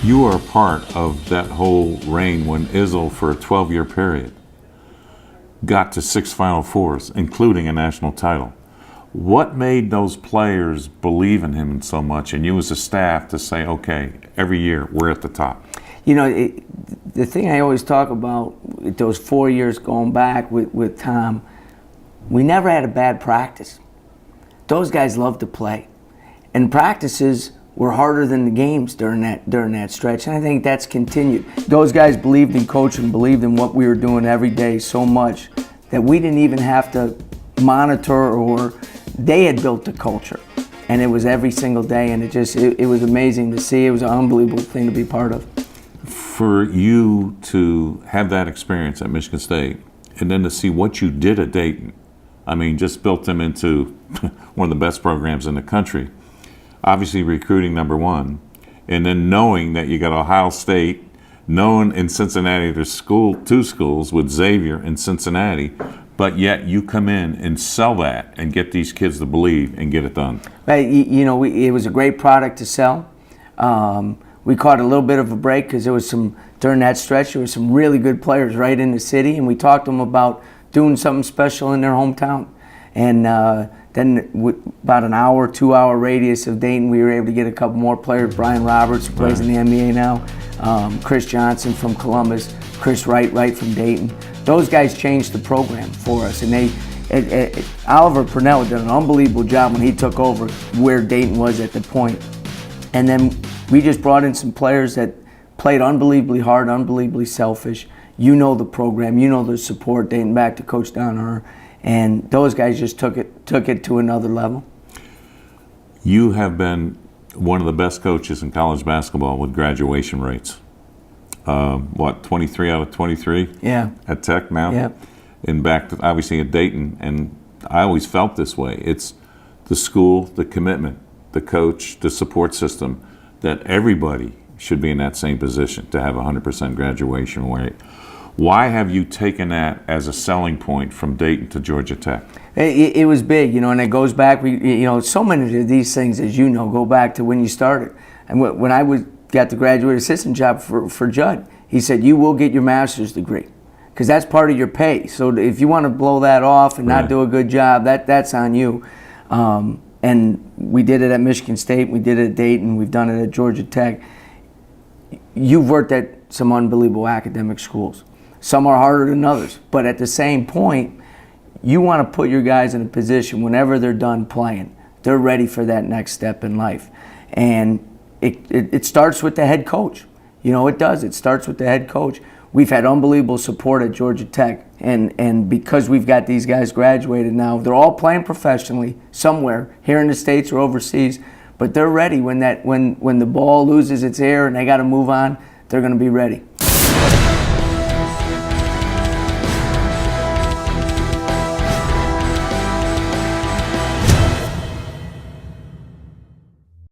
You are a part of that whole reign when Izzo, for a 12-year period, got to 6 Final Fours, including a national title. What made those players believe in him so much, and you as a staff to say, okay, every year we're at the top? You know, the thing I always talk about, those 4 years going back with Tom, we never had a bad practice. Those guys loved to play. And practices were harder than the games during that stretch, and I think that's continued. Those guys believed in coaching, believed in what we were doing every day so much that we didn't even have to monitor, or they had built the culture, and it was every single day, and it was amazing to see. It was an unbelievable thing to be part of. For you to have that experience at Michigan State, and then to see what you did at Dayton, I mean, just built them into one of the best programs in the country. Obviously recruiting number one, and then knowing that you got Ohio State, knowing in Cincinnati there's two schools with Xavier in Cincinnati, but yet you come in and sell that and get these kids to believe and get it done. You know, it was a great product to sell. We caught a little bit of a break because there was during that stretch, there were some really good players right in the city, and we talked to them about doing something special in their hometown. And then with about an hour, 2 hour radius of Dayton, we were able to get a couple more players. Brian Roberts, who plays in the NBA now, Chris Johnson from Columbus, Chris Wright from Dayton. Those guys changed the program for us, and Oliver Purnell did an unbelievable job when he took over where Dayton was at the point. And then we just brought in some players that played unbelievably hard, unbelievably selfish. You know the program, you know the support dating back to Coach Donner. And those guys just took it to another level. You have been one of the best coaches in college basketball with graduation rates. 23 out of 23? Yeah. At Tech now? Yeah. And back to, obviously at Dayton. And I always felt this way. It's the school, the commitment, the coach, the support system, that everybody should be in that same position to have 100% graduation rate. Why have you taken that as a selling point from Dayton to Georgia Tech? It was big, you know, and it goes back, so many of these things, as you know, go back to when you started. And when I got the graduate assistant job for Judd, he said, you will get your master's degree, because that's part of your pay. So if you want to blow that off and not do a good job, that's on you. And we did it at Michigan State, we did it at Dayton, we've done it at Georgia Tech. You've worked at some unbelievable academic schools. Some are harder than others, but at the same point, you want to put your guys in a position whenever they're done playing, they're ready for that next step in life. And it starts with the head coach. You know, it does. It starts with the head coach. We've had unbelievable support at Georgia Tech, and because we've got these guys graduated now, they're all playing professionally somewhere, here in the States or overseas, but they're ready when the ball loses its air and they got to move on, they're going to be ready.